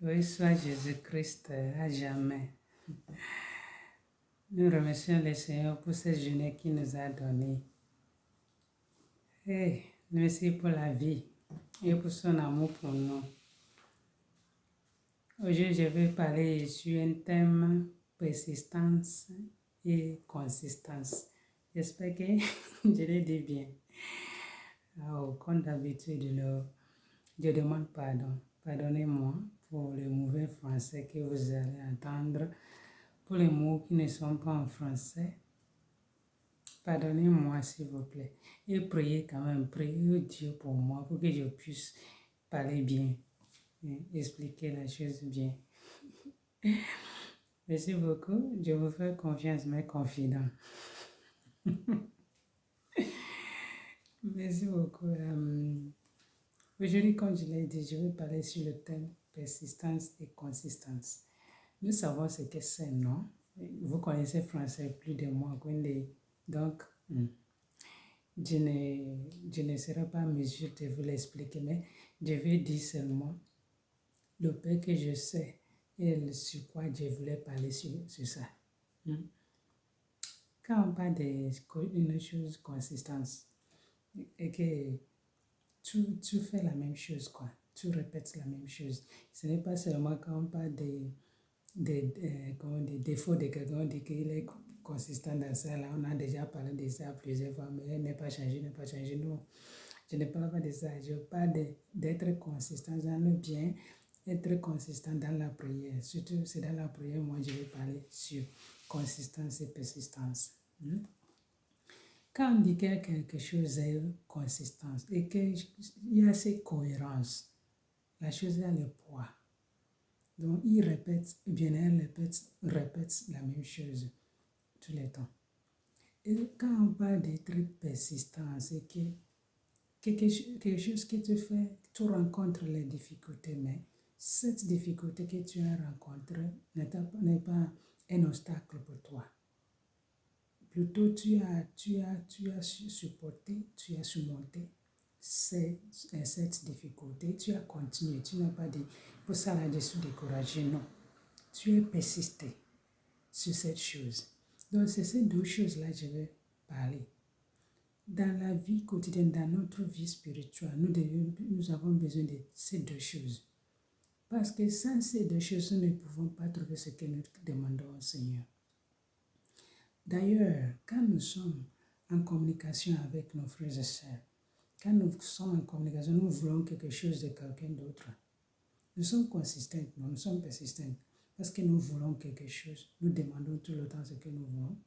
Oui, soit Jésus-Christ à jamais. Nous remercions le Seigneur pour cette journée qu'il nous a donnée. Hey, merci pour la vie et pour son amour pour nous. Aujourd'hui, je vais parler sur un thème persistance et consistance. J'espère que je l'ai dit bien. Comme d'habitude, je demande pardon. Pardonnez-moi pour le mauvais français que vous allez entendre, pour les mots qui ne sont pas en français. Pardonnez-moi s'il vous plaît. Et priez quand même, priez Dieu pour moi, pour que je puisse parler bien, expliquer la chose bien. Merci beaucoup. Je vous fais confiance, mes confidents. Merci beaucoup. Aujourd'hui, comme je l'ai dit, je vais parler sur le thème persistance et consistance. Nous savons ce que c'est, non? Vous connaissez français plus de moi, donc je ne serai pas en mesure de vous l'expliquer, mais je vais dire seulement le peu que je sais et sur quoi je voulais parler sur ça. Quand on parle d'une chose consistance, et que tu fais la même chose, quoi. Tu répètes la même chose. Ce n'est pas seulement quand on parle des défauts de quelqu'un, on dit qu'il est consistant dans ça. Là, on a déjà parlé de ça plusieurs fois, mais elle n'est pas changé, Non, je ne parle pas de ça. Je parle d'être consistant dans le bien, être consistant dans la prière. Surtout, c'est dans la prière, moi, je vais parler sur consistance et persistance. Quand on dit que quelque chose est consistance et qu'il y a cette cohérence, la chose a le poids. Donc, elle répète la même chose tout le temps. Et quand on parle d'être persistant, c'est que quelque chose que tu fais, tu rencontres les difficultés, mais cette difficulté que tu as rencontrée n'est pas un obstacle pour toi. Plutôt, tu as supporté, tu as surmonté cette difficulté, tu as continué, tu n'as pas dit, pour ça là-dessus découragé, non. Tu es persisté sur cette chose. Donc, c'est ces deux choses-là que je vais parler. Dans la vie quotidienne, dans notre vie spirituelle, nous avons besoin de ces deux choses. Parce que sans ces deux choses, nous ne pouvons pas trouver ce que nous demandons au Seigneur. D'ailleurs, quand nous sommes en communication avec nos frères et sœurs, quand nous sommes en communication, nous voulons quelque chose de quelqu'un d'autre. Nous sommes consistants, nous sommes persistants, parce que nous voulons quelque chose. Nous demandons tout le temps ce que nous voulons.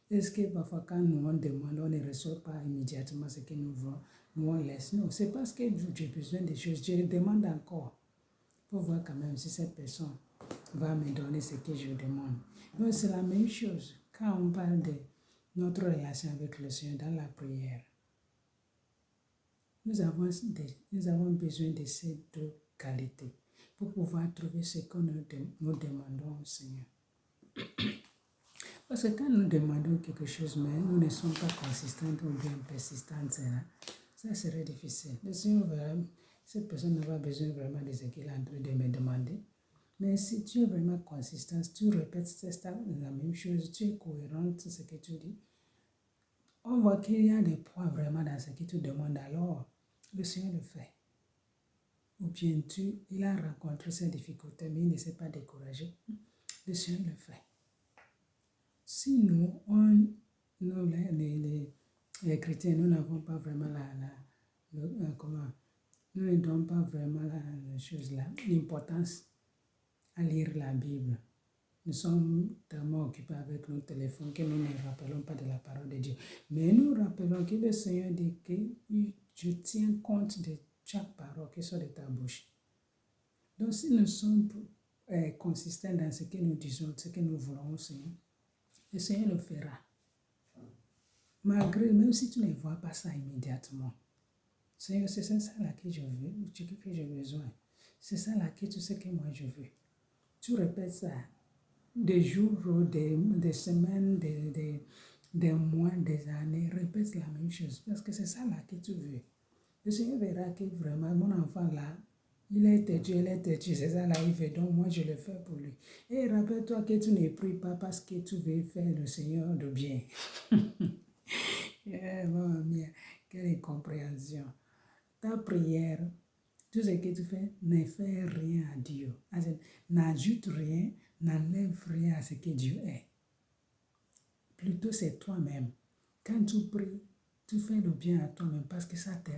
Est-ce que parfois quand nous on demande, on ne reçoit pas immédiatement ce que nous voulons, nous on laisse? Non, c'est parce que j'ai besoin de choses, je demande encore pour voir quand même si cette personne va me donner ce que je demande. Donc c'est la même chose quand on parle de notre relation avec le Seigneur dans la prière. Nous avons besoin de ces deux qualités pour pouvoir trouver ce que nous demandons au Seigneur. Parce que quand nous demandons quelque chose, mais nous ne sommes pas consistants ou bien persistants, ça serait difficile. Le Seigneur verra, cette personne n'a pas besoin vraiment de ce qu'il est en train de me demander. Mais si tu es vraiment consistant, tu répètes la même chose, tu es cohérente sur ce que tu dis, on voit qu'il y a des points vraiment dans ce que tu demandes, alors le Seigneur le fait. Ou bien il a rencontré ses difficultés, mais il ne s'est pas découragé. Le Seigneur le fait. Si nous, les chrétiens, nous n'avons pas vraiment nous ne donnons pas vraiment la chose là, l'importance à lire la Bible. Nous sommes tellement occupés avec nos téléphones que nous ne rappelons pas de la parole de Dieu. Mais nous rappelons que le Seigneur dit que je tiens compte de chaque parole qui sort de ta bouche. Donc si nous sommes consistants dans ce que nous disons, ce que nous voulons au Seigneur, le Seigneur le fera. Malgré, même si tu ne vois pas ça immédiatement. Seigneur, c'est ça là que je veux, que j'ai besoin. C'est ça là que tu sais que moi je veux. Tu répètes ça des jours, des semaines, des mois, des années. Répète la même chose parce que c'est ça là que tu veux. Le Seigneur verra que vraiment mon enfant là Il est têtu, elle est têtue, c'est ça là, il fait. Donc moi, je le fais pour lui. Et rappelle-toi que tu ne pries pas parce que tu veux faire le Seigneur de bien. Maman mia, quelle incompréhension. Ta prière, tout ce que tu fais, ne fais rien à Dieu. N'ajoute rien, n'enlève rien à ce que Dieu est. Plutôt, c'est toi-même. Quand tu pries, tu fais le bien à toi-même parce que ça te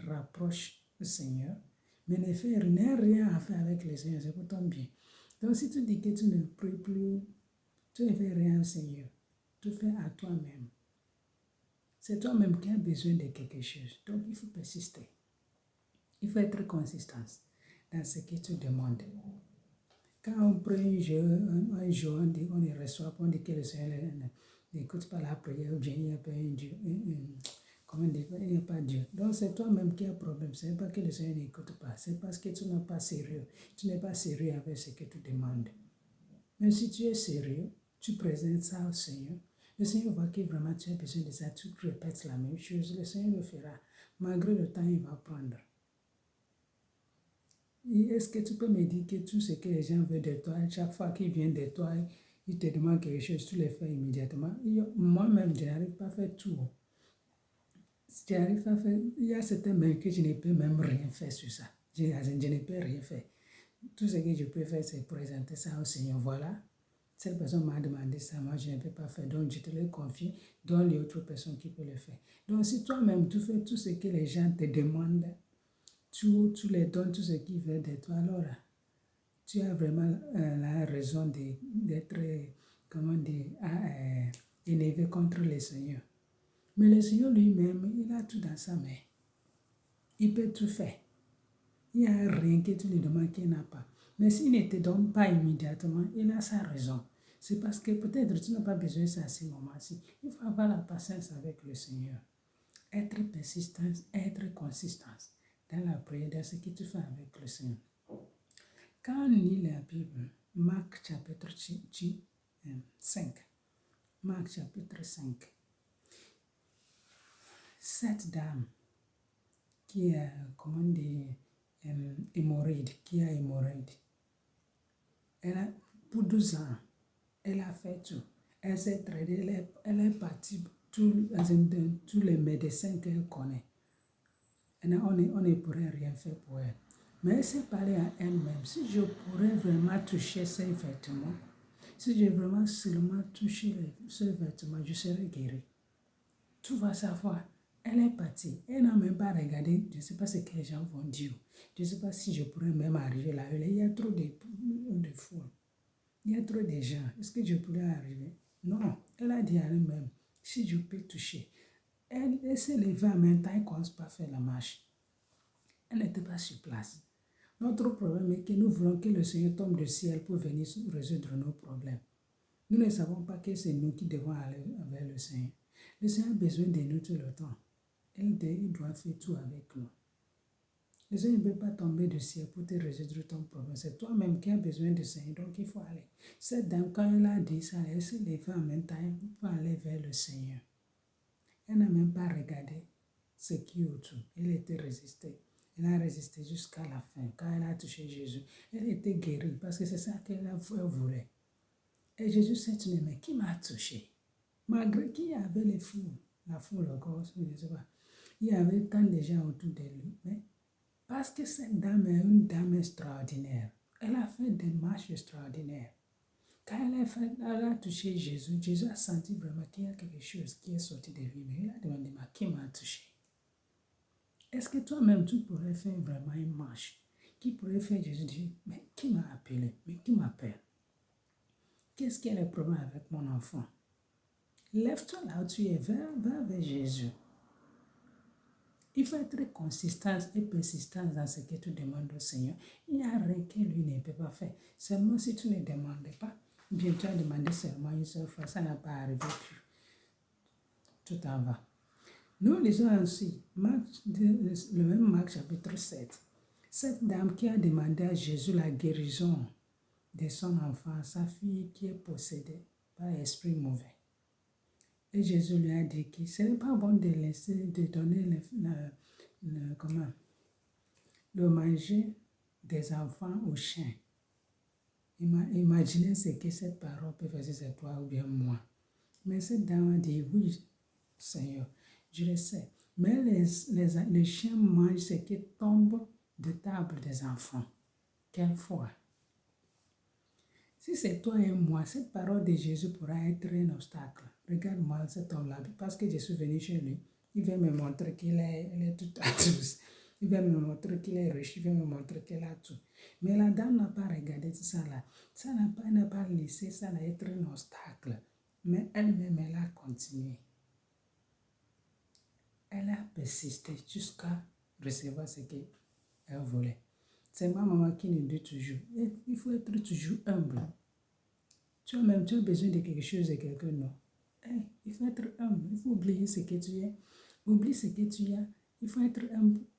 rapproche du Seigneur. Mais ne fais rien à faire avec le Seigneur, c'est pour ton bien. Donc, si tu dis que tu ne pries plus, tu ne fais rien au Seigneur. Tu fais à toi-même. C'est toi-même qui as besoin de quelque chose. Donc, il faut persister. Il faut être consistant dans ce que tu demandes. Quand on prie un jour, on ne reçoit pas, on dit que le Seigneur n'écoute pas la prière, ou bien il n'y a pas un Dieu. Comment dire, il n'y a pas Dieu. Donc c'est toi-même qui as problème. Ce n'est pas que le Seigneur n'écoute pas. C'est parce que tu n'es pas sérieux. Tu n'es pas sérieux avec ce que tu demandes. Mais si tu es sérieux, tu présentes ça au Seigneur. Le Seigneur voit que vraiment tu as besoin de ça. Tu répètes la même chose. Le Seigneur le fera. Malgré le temps, il va prendre. Est-ce que tu peux me dire que tout ce que les gens veulent de toi, chaque fois qu'ils viennent de toi, ils te demandent quelque chose, tu le fais immédiatement? Moi-même, je n'arrive pas à faire tout. Je n'arrive pas à faire. Il y a certains même que je ne peux même rien faire sur ça. Je ne peux rien faire. Tout ce que je peux faire, c'est présenter ça au Seigneur. Voilà. Cette personne m'a demandé ça, moi je ne peux pas faire. Donc je te le confie, donne les autres personnes qui peuvent le faire. Donc si toi-même, tu fais tout ce que les gens te demandent, tu les donnes tout ce qu'ils veulent de toi, alors tu as vraiment la raison d'être, comment dire, énervé contre le Seigneur. Mais le Seigneur lui-même, il a tout dans sa main. Il peut tout faire. Il n'y a rien que tu lui demandes qu'il n'a pas. Mais s'il ne te donne pas immédiatement, il a sa raison. C'est parce que peut-être tu n'as pas besoin de ça à ce moment-ci. Il faut avoir la patience avec le Seigneur. Être persistant, être consistant dans la prière, dans ce que tu fais avec le Seigneur. Quand on lit la Bible, Marc chapitre 5, Marc chapitre 5, cette dame qui a, comment dire, hémorroïde, elle a, pour 12 ans, elle a fait tout. Elle s'est traitée, elle est partie tous les médecins qu'elle connaît. On ne pourrait rien faire pour elle. Mais elle s'est parlé à elle-même. Si je pourrais vraiment toucher ces vêtements, si j'ai vraiment seulement touché ces vêtements, je serais guérie. Tu vas savoir, elle est partie. Elle n'a même pas regardé, je ne sais pas ce que les gens vont dire. Je ne sais pas si je pourrais même arriver là. Il y a trop de foule. Il y a trop de gens. Est-ce que je pourrais arriver? Non. Elle a dit à elle-même, si je peux toucher. Elle s'est levée en même temps, elle ne commence pas à faire la marche. Elle n'était pas sur place. Notre problème est que nous voulons que le Seigneur tombe du ciel pour venir résoudre nos problèmes. Nous ne savons pas que c'est nous qui devons aller vers le Seigneur. Le Seigneur a besoin de nous tout le temps. Il doit faire tout avec nous. Le Seigneur ne peut pas tomber du ciel pour te résoudre ton problème. C'est toi-même qui as besoin du Seigneur, donc il faut aller. Cette dame, quand elle a dit ça, elle s'est levée en même temps pour aller vers le Seigneur. Elle n'a même pas regardé ce qui est autour. Elle était résistée. Elle a résisté jusqu'à la fin. Quand elle a touché Jésus, elle était guérie parce que c'est ça qu'elle voulait. Et Jésus s'est dit, mais qui m'a touché? Malgré qu'il y avait les foules, la foule encore, je ne sais pas. Il y avait tant de gens autour de lui. Mais parce que cette dame est une dame extraordinaire. Elle a fait des marches extraordinaires. Quand elle a touché Jésus, Jésus a senti vraiment qu'il y a quelque chose qui est sorti de lui. Mais il a demandé, mais qui m'a touché? Est-ce que toi-même, tu pourrais faire vraiment une marche? Qui pourrait faire Jésus dire, mais qui m'a appelé? Mais qui m'appelle? Qu'est-ce qui est le problème avec mon enfant? Lève-toi là où tu es, va vers Jésus. Il faut être consistant et persistant dans ce que tu demandes au Seigneur. Il n'y a rien que lui ne peut pas faire. Seulement si tu ne demandes pas, bien tu as demandé seulement une seule fois, ça n'a pas arrivé plus. Tout en va. Nous lisons ainsi, le même Marc chapitre 7. Cette dame qui a demandé à Jésus la guérison de son enfant, sa fille qui est possédée par l'esprit mauvais. Et Jésus lui a dit que ce n'est pas bon de donner le manger des enfants aux chiens. Imaginez ce que cette parole peut faire si c'est toi ou bien moi. Mais cette dame a dit, oui, Seigneur, je le sais. Mais les chiens mangent ce qui tombe de table des enfants. Quelle foi! Si c'est toi et moi, cette parole de Jésus pourra être un obstacle. Regarde-moi cet homme-là, parce que je suis venu chez lui. Il veut me montrer qu'il est tout à tous. Il veut me montrer qu'il est riche, il veut me montrer qu'il a tout. Mais la dame n'a pas regardé tout ça là. Elle n'a pas laissé ça là être un obstacle. Mais elle-même, elle a continué. Elle a persisté jusqu'à recevoir ce qu'elle voulait. C'est ma maman qui nous dit toujours, il faut être toujours humble. Tu as besoin de quelque chose et quelqu'un non. Il faut être humble, il faut oublier ce que tu es. Oublie ce que tu as. Il faut être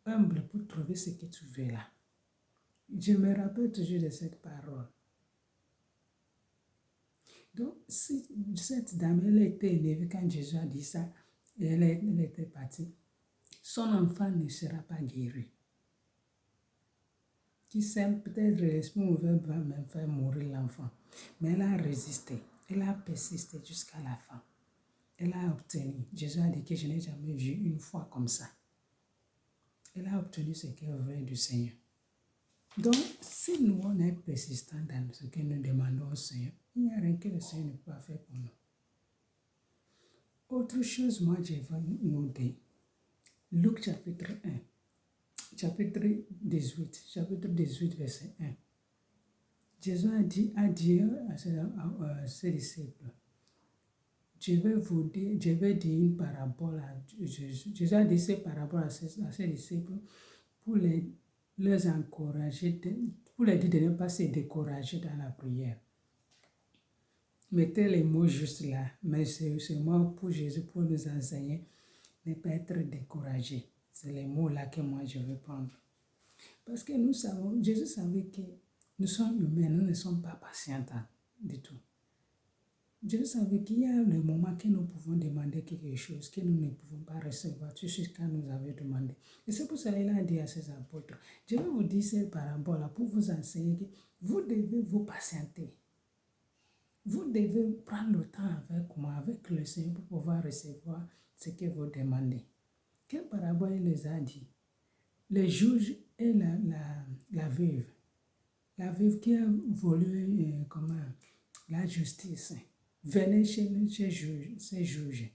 humble pour trouver ce que tu veux là. Je me rappelle toujours de cette parole. Donc, si cette dame, elle était énervée quand Jésus a dit ça, et elle était partie, son enfant ne sera pas guéri. Qui sait, peut-être l'esprit mauvais va même faire mourir l'enfant. Mais elle a résisté, elle a persisté jusqu'à la fin. Elle a obtenu. Jésus a dit que je n'ai jamais vu une foi comme ça. Elle a obtenu ce qu'elle voulait du Seigneur. Donc, si nous, on est persistants dans ce que nous demandons au Seigneur, il n'y a rien que le Seigneur ne peut pas faire pour nous. Autre chose, moi, je vais nous dire. Luc chapitre 1, chapitre 18, verset 1. Jésus a dit à ses disciples, je vais dire une parabole à Jésus. Jésus a dit ces paraboles à ses disciples pour les encourager, pour les dire de ne pas se décourager dans la prière. Mettez les mots juste là, mais c'est moi pour Jésus, pour nous enseigner, ne pas être découragé. C'est les mots là que moi je veux prendre. Parce que nous savons, Jésus savait que nous sommes humains, nous ne sommes pas patients du tout. Jésus savait qu'il y a le moment que nous pouvons demander quelque chose que nous ne pouvons pas recevoir, tout ce que nous avons demandé. Et c'est pour cela qu'il a dit à ses apôtres, je vais vous dire cette parabole pour vous enseigner que vous devez vous patienter. Vous devez prendre le temps avec moi, avec le Seigneur, pour pouvoir recevoir ce que vous demandez. Quelle parabole il les a dit? Le juge et la veuve. La veuve qui a voulu la justice. Venez chez ces juges.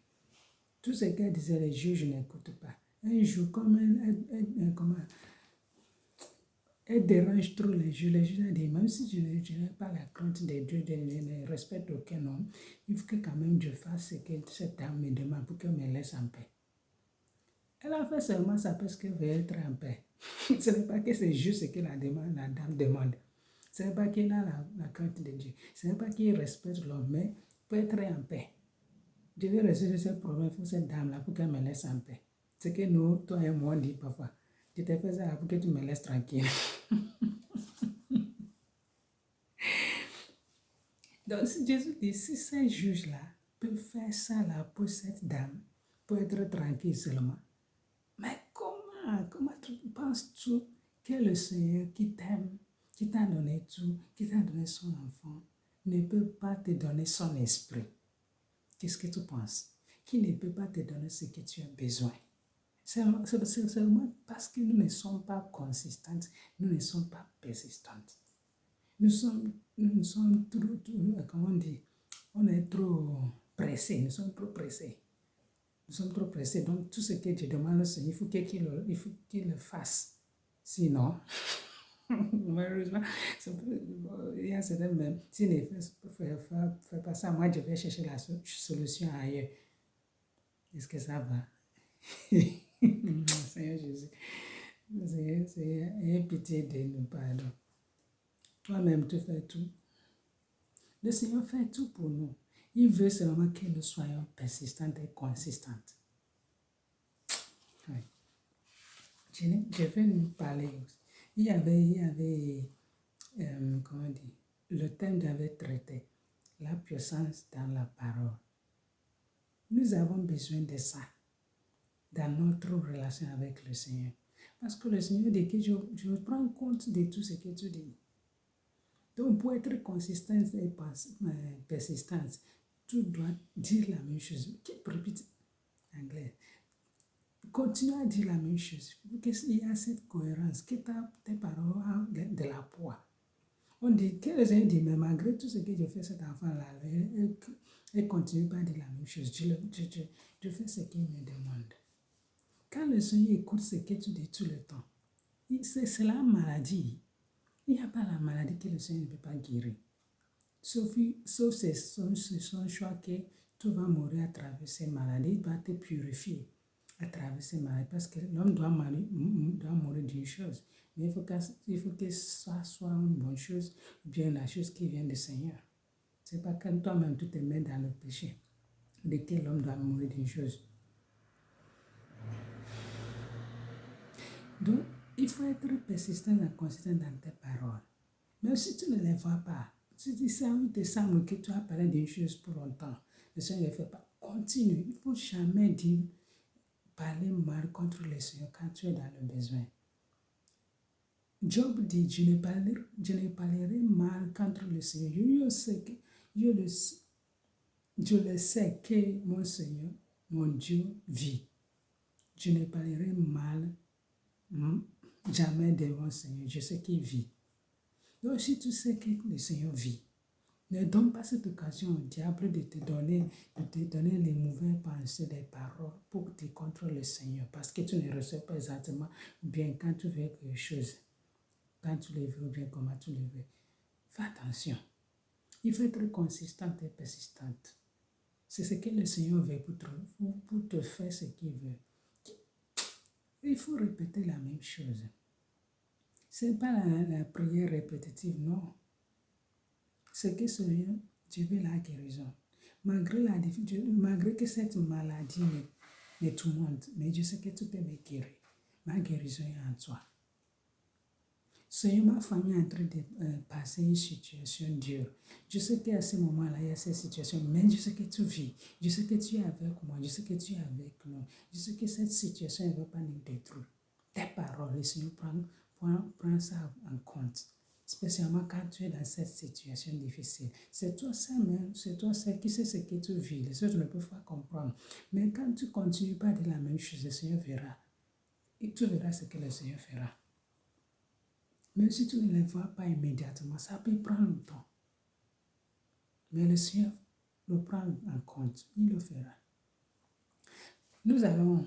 Tout ce qu'elle disait, les juges n'écoutent pas. Un jour, comme elle dérange trop les juges a dit, même si je n'ai pas la crainte de Dieu, je ne respecte aucun homme, il faut que quand même je fasse ce que cette dame me demande pour qu'elle me laisse en paix. Elle a fait seulement ça parce qu'elle veut être en paix. Ce n'est pas que c'est juste ce que la dame demande. Ce n'est pas qu'il a la crainte de Dieu. Ce n'est pas qu'il respecte l'homme, mais pour être en paix. Je vais résoudre ce problème pour cette dame-là pour qu'elle me laisse en paix. C'est que nous, toi et moi, on dit parfois, je te fais ça pour que tu me laisses tranquille. Donc, si Jésus dit, si ces juges-là peuvent faire ça là pour cette dame, pour être tranquille seulement, mais comment penses-tu que le Seigneur qui t'aime, qui t'a donné tout, qui t'a donné son enfant, ne peut pas te donner son esprit? Qu'est-ce que tu penses? Qui ne peut pas te donner ce que tu as besoin? C'est seulement parce que nous ne sommes pas consistantes, nous ne sommes pas persistantes. Nous sommes trop, comment on dit, on est trop pressés, nous sommes trop pressés. Nous sommes trop pressés, donc tout ce que je demande au Seigneur, il faut qu'il le fasse. Sinon, malheureusement, il y a certains même, s'il ne fait pas ça, moi je vais chercher la solution ailleurs. Est-ce que ça va? Seigneur Jésus, Seigneur, aie pitié de nous, pardon. Toi-même, tu fais tout. Le Seigneur fait tout pour nous. Il veut seulement que nous soyons persistantes et consistantes. Oui. Je vais nous parler aussi. Il y avait comment dire, le thème j'avais traité, la puissance dans la parole. Nous avons besoin de ça dans notre relation avec le Seigneur. Parce que le Seigneur dit que je prends compte de tout ce que tu dis. Donc, pour être consistance et persistance, tu dois dire la même chose. Keep repeat anglais. Continue à dire la même chose. Il y a cette cohérence, que tes paroles ont de la poids. On dit que le Seigneur dit, mais malgré tout ce que je fais, cet enfant-là, elle continue pas à dire la même chose. Je fais ce qu'il me demande. Quand le Seigneur écoute ce que tu dis tout le temps, c'est la maladie. Il n'y a pas la maladie que le Seigneur ne peut pas guérir. Sauf c'est son choix que tu vas mourir à travers ces maladies. Il va te purifier à travers ces maladies. Parce que l'homme doit mourir d'une chose. Mais il faut que ça soit une bonne chose, ou bien la chose qui vient du Seigneur. Ce n'est pas quand toi-même tu te mets dans le péché, de que l'homme doit mourir d'une chose. Donc, il faut être persistant et consistant dans tes paroles. Mais si tu ne les vois pas, si ça te semble que tu as parlé d'une chose pour longtemps, le Seigneur ne le fait pas, continue. Il ne faut jamais dire, parler mal contre le Seigneur quand tu es dans le besoin. Job dit, je ne parlerai mal contre le Seigneur. Je le sais que mon Seigneur, mon Dieu, vit. Je ne parlerai mal jamais devant le Seigneur. Je sais qu'il vit. Donc, si tu sais que le Seigneur vit, ne donne pas cette occasion au diable de te donner les mauvaises pensées, des paroles pour te contre le Seigneur. Parce que tu ne reçois pas exactement bien quand tu veux quelque chose. Quand tu le veux ou bien comment tu le veux. Fais attention. Il faut être consistant et persistante. C'est ce que le Seigneur veut pour te faire ce qu'il veut. Il faut répéter la même chose. Ce n'est pas la prière répétitive, non. C'est que Seigneur, je veux la guérison. Malgré que cette maladie me tourmente, mais je sais que tu peux me guérir. Ma guérison est en toi. Seigneur, ma famille est en train de passer une situation dure. Je sais qu'à ce moment-là, il y a cette situation, mais je sais que tu vis. Je sais que tu es avec moi. Je sais que tu es avec nous. Je sais que cette situation ne va pas nous détruire. Tes paroles, le Seigneur prend ça en compte. Spécialement quand tu es dans cette situation difficile. C'est toi seul même, c'est toi seul qui sais ce que tu vis. Les autres ne peuvent pas comprendre. Mais quand tu continues pas de la même chose, le Seigneur verra. Et tu verras ce que le Seigneur fera. Même si tu ne le vois pas immédiatement, ça peut prendre le temps. Mais le Seigneur le prend en compte. Il le fera. Nous allons,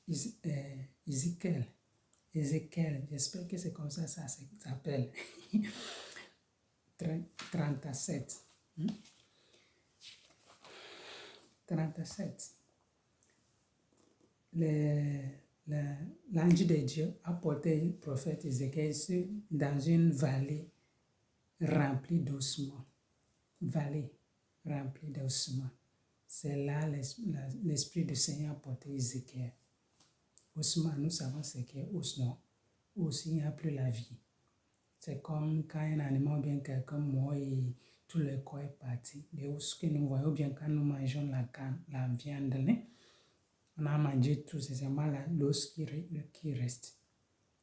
Ézéchiel, j'espère que c'est comme ça s'appelle. 37. 37. L'ange de Dieu a porté le prophète Ézéchiel dans une vallée remplie d'ossements. Vallée remplie d'ossements. C'est là l'Esprit du Seigneur a porté Ézéchiel. Ossements, nous savons ce qu'est os, non? Os, il n'y a plus la vie. C'est comme quand un animal ou bien quelqu'un mort et tout le corps est parti. Les os que nous voyons, bien quand nous mangeons la viande, on a mangé tout, c'est seulement l'os qui reste.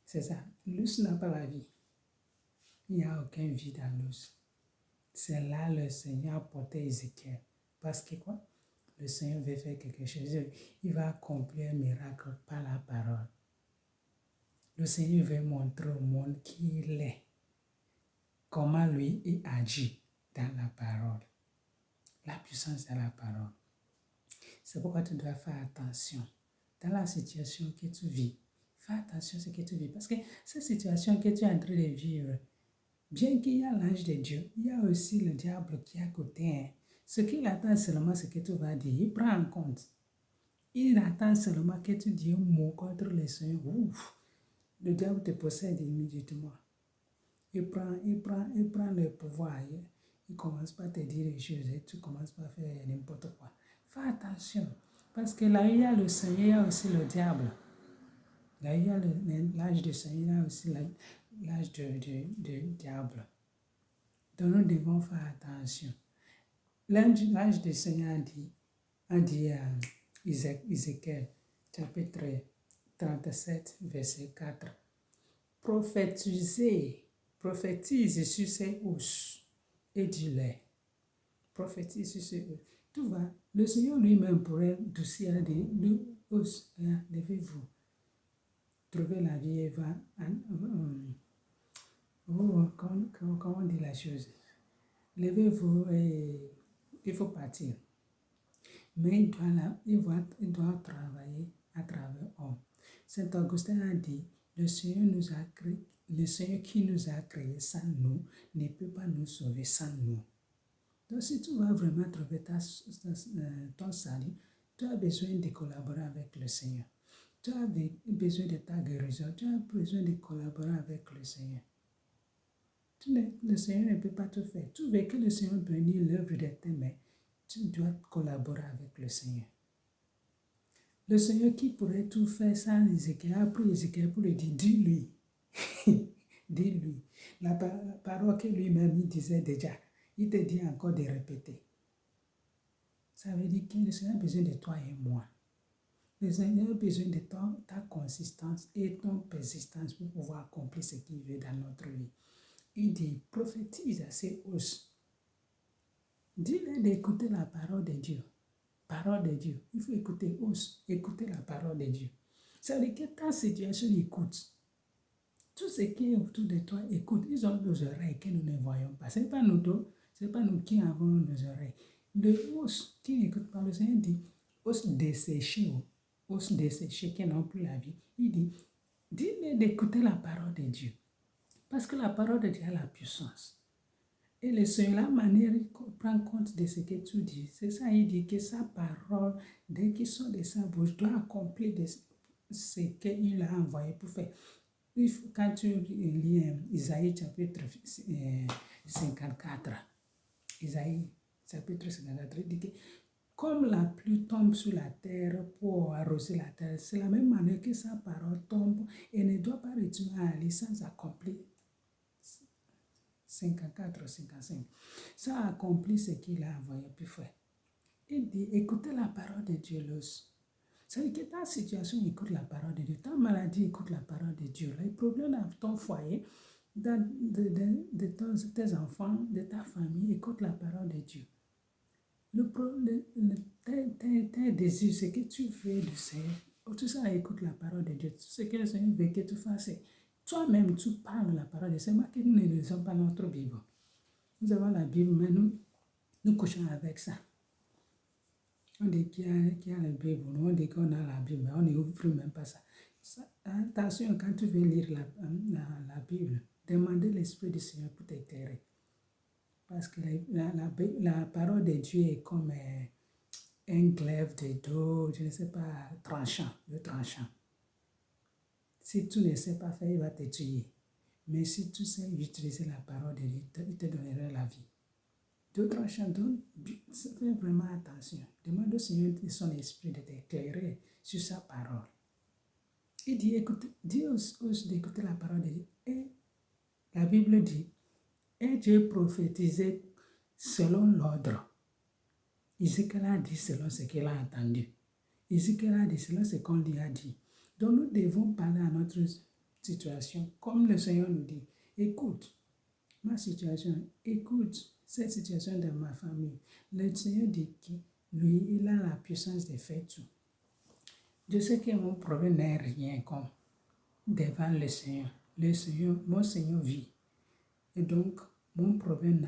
C'est ça. L'os n'a pas la vie. Il n'y a aucune vie dans l'os. C'est là le Seigneur a porté Ézéchiel. Parce que quoi? Le Seigneur veut faire quelque chose. Il va accomplir un miracle par la parole. Le Seigneur veut montrer au monde qui il est. Comment lui il agit dans la parole. La puissance de la parole. C'est pourquoi tu dois faire attention. Dans la situation que tu vis, fais attention à ce que tu vis. Parce que cette situation que tu es en train de vivre, bien qu'il y ait l'ange de Dieu, il y a aussi le diable qui est à côté. Hein. Ce qu'il attend seulement, ce que tu vas dire, il prend en compte. Il attend seulement que tu dis un mot contre le Seigneur. Ouf, le diable te possède immédiatement. Il prend le pouvoir. Il commence pas à te dire les choses et tu commences pas à faire n'importe quoi. Fais attention. Parce que là, il y a le Seigneur, il y a aussi le diable. Là, il y a l'âge du Seigneur, il y a aussi l'âge du diable. Donc, nous devons faire attention. L'âge du Seigneur a dit à Ézéchiel, chapitre 37, verset 4. Prophétise sur ses os et dis-leur. Prophétise sur ses os. Tu vois, le Seigneur lui-même pourrait doucir des os. Levez-vous. Trouvez la vie et va. Comment on dit la chose? Levez-vous et il faut partir. Mais il doit travailler à travers homme. Saint Augustin a dit, le Seigneur qui nous a créés sans nous ne peut pas nous sauver sans nous. Donc si tu vas vraiment trouver ton salut, tu as besoin de collaborer avec le Seigneur. Tu as besoin de ta guérison, tu as besoin de collaborer avec le Seigneur. Le Seigneur ne peut pas tout faire. Tu veux que le Seigneur bénisse l'œuvre de tes mains, tu dois collaborer avec le Seigneur. Le Seigneur qui pourrait tout faire sans Ézéchiel a pris Ézéchiel pour lui dire, dis-lui. Dis-lui. La parole que lui-même il disait déjà, il te dit encore de répéter. Ça veut dire que le Seigneur a besoin de toi et moi. Le Seigneur a besoin de ta consistance et ton persistance pour pouvoir accomplir ce qu'il veut dans notre vie. Il dit, prophétise à ses os. Dis-leur d'écouter la parole de Dieu. Parole de Dieu. Il faut écouter la parole de Dieu. Ça veut dire que ta situation écoute. Tout ce qui est autour de toi écoute. Ils ont nos oreilles que nous ne voyons pas. Ce n'est pas nous qui avons nos oreilles. Le os qui n'écoute pas, le Seigneur dit, os desséchés qui n'ont plus la vie. Il dit, dis-leur d'écouter la parole de Dieu. Parce que la parole de Dieu a la puissance. Et le Seigneur, la manière, il prend compte de ce que tu dis. C'est ça, il dit que sa parole, dès qu'il sort de sa bouche, doit accomplir ce qu'il a envoyé pour faire. Quand tu lis Isaïe chapitre 54, Isaïe chapitre 54, il dit que comme la pluie tombe sur la terre pour arroser la terre, c'est la même manière que sa parole tombe et ne doit pas retourner à aller sans accomplir. 54, 55. Ça a accompli ce qu'il a envoyé pour faire. Il dit, écoutez la parole de Dieu, l'os. C'est-à-dire que ta situation écoute la parole de Dieu, ta maladie écoute la parole de Dieu. Les problèmes dans ton foyer, de tes enfants, de ta famille, écoute la parole de Dieu. Tes désirs, ce que tu veux du Seigneur, tout ça écoute la parole de Dieu. Tout ce que le Seigneur veut que tu fasses, toi-même, tu parles la parole de Dieu. C'est moi que nous ne lisons pas notre Bible. Nous avons la Bible, mais nous couchons avec ça. On dit qu'il y a la Bible, on dit qu'on a la Bible, mais on n'ouvre même pas ça. Attention, quand tu veux lire la Bible, demandez l'Esprit du Seigneur pour t'éclairer. Parce que la parole de Dieu est comme un glaive de dos, je ne sais pas, tranchant. Si tu ne sais pas faire, il va te tuer. Mais si tu sais utiliser la parole de Dieu, il te donnera la vie. Deux tranchants, fais vraiment attention. Demande au Seigneur de son esprit de t'éclairer sur sa parole. Il dit, dis aux d'écouter la parole de Dieu. Et la Bible dit, et Dieu prophétisait selon l'ordre. Ézéchiel a dit selon ce qu'il a entendu. Ézéchiel a dit selon ce qu'on lui a dit. Donc nous devons parler à notre situation comme le Seigneur nous dit. Écoute ma situation, écoute cette situation de ma famille. Le Seigneur dit que lui, il a la puissance de faire tout. Je sais que mon problème n'est rien comme devant le Seigneur. Mon Seigneur vit. Et donc, mon problème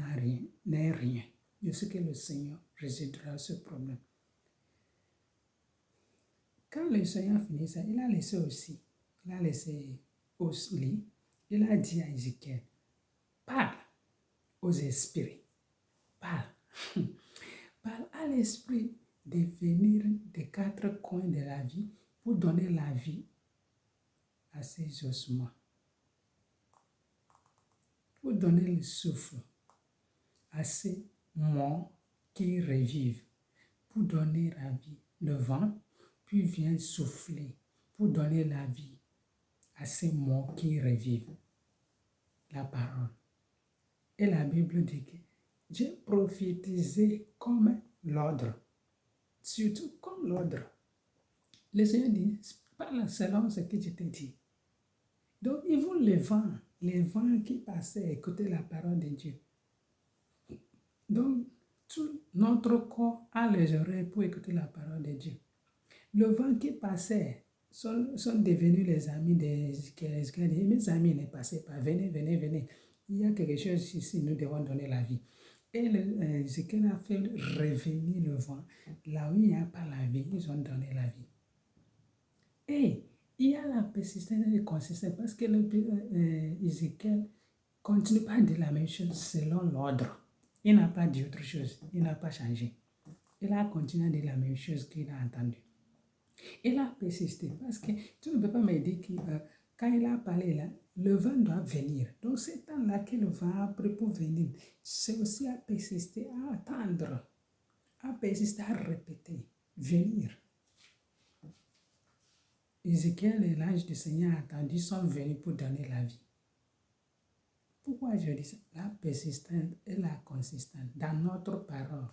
n'est rien. Je sais que le Seigneur résoudra ce problème. Quand le Seigneur a fini ça, il a laissé Osli, il a dit à Ézéchiel, parle aux esprits, parle à l'esprit de venir des quatre coins de la vie pour donner la vie à ces ossements, pour donner le souffle à ces morts qui revivent, pour donner la vie. Le vent, puis vient souffler pour donner la vie à ces morts qui revivent. La parole. Et la Bible dit que Dieu prophétisait comme l'ordre. Surtout comme l'ordre. Le Seigneur dit, Parle selon ce que je t'ai dit. Donc, ils vont les vents qui passaient, écouter la parole de Dieu. Donc, tout notre corps a les oreilles pour écouter la parole de Dieu. Le vent qui passait sont devenus les amis d'Ézéchiel. Ézéchiel dit, mes amis, ne passez pas, venez, venez, venez. Il y a quelque chose ici, nous devons donner la vie. Et Ézéchiel a fait revenir le vent. Là où il n'y a pas la vie, ils ont donné la vie. Et il y a la persistance et la consistance parce que Ézéchiel continue pas à dire la même chose selon l'ordre. Il n'a pas dit autre chose, il n'a pas changé. Il a continué à dire la même chose qu'il a entendu. Il a persisté parce que tu ne peux pas me dire que quand il a parlé là, le vent doit venir. Donc c'est temps-là que le vent a pris pour venir. C'est aussi à persister, à attendre, à persister, à répéter, venir. Ézéchiel et l'ange du Seigneur attendu sont venus pour donner la vie. Pourquoi je dis ça? La persistance et la consistance dans notre parole.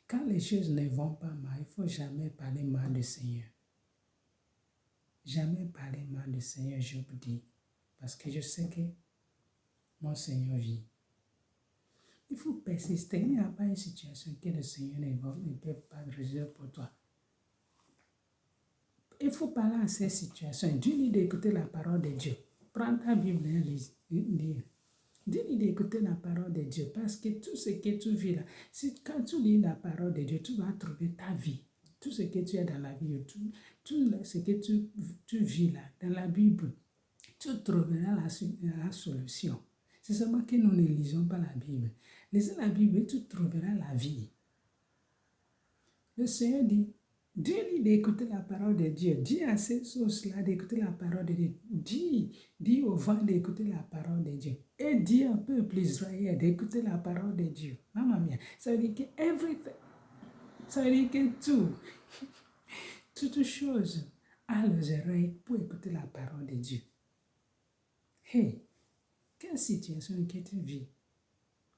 Quand les choses ne vont pas mal, il ne faut jamais parler mal du Seigneur. Jamais parler mal du Seigneur, je vous dis. Parce que je sais que mon Seigneur vit. Il faut persister. Il n'y a pas une situation que le Seigneur ne peut pas résoudre pour toi. Il faut parler à ces situations. Dis-lui d'écouter la parole de Dieu. Prends ta Bible et lis. Dis-lui d'écouter la parole de Dieu. Parce que tout ce que tu vis là, quand tu lis la parole de Dieu, tu vas trouver ta vie. Tout ce que tu as dans la vie, tout ce que tu vis là, dans la Bible, tu trouveras la solution. C'est seulement que nous ne lisons pas la Bible. Lisez la Bible et tu trouveras la vie. Le Seigneur dit, dis-lui d'écouter la parole de Dieu. Dis à ces sources-là d'écouter la parole de Dieu. Dis au vent d'écouter la parole de Dieu. Et dis au peuple Israël d'écouter la parole de Dieu. Maman mia, ça veut dire que everything, ça veut dire que toute chose a les oreilles pour écouter la parole de Dieu. Hey, quelle situation que tu vis?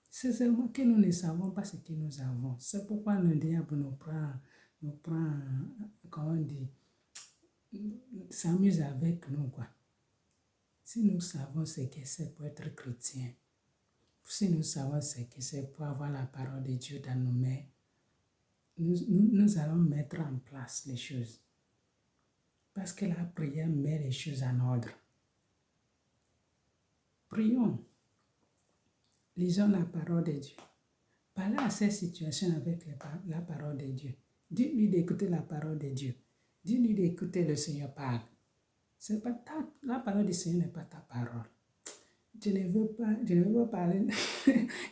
C'est seulement que nous ne savons pas ce que nous avons. C'est pourquoi le diable nous prend, comment on dit, s'amuse avec nous, quoi. Si nous savons ce que c'est pour être chrétien, si nous savons ce que c'est pour avoir la parole de Dieu dans nos mains, nous allons mettre en place les choses. Parce que la prière met les choses en ordre. Prions. Lisons la parole de Dieu. Parlez à ces situations avec la parole de Dieu. Dis-lui d'écouter la parole de Dieu. Dis-lui d'écouter le Seigneur parle. C'est pas la parole du Seigneur n'est pas ta parole. Je ne veux pas parler,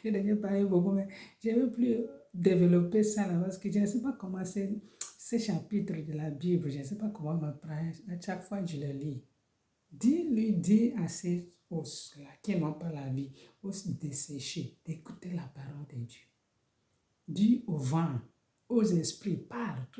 je devais parler beaucoup, mais je ne veux plus développer ça là parce que je ne sais pas comment ces chapitres de la Bible, je ne sais pas comment m'apprendre. À chaque fois que je le lis, dis à ces os-là qui n'ont pas la vie, os desséchés, d'écouter la parole de Dieu. Dis au vent, aux esprits, parle.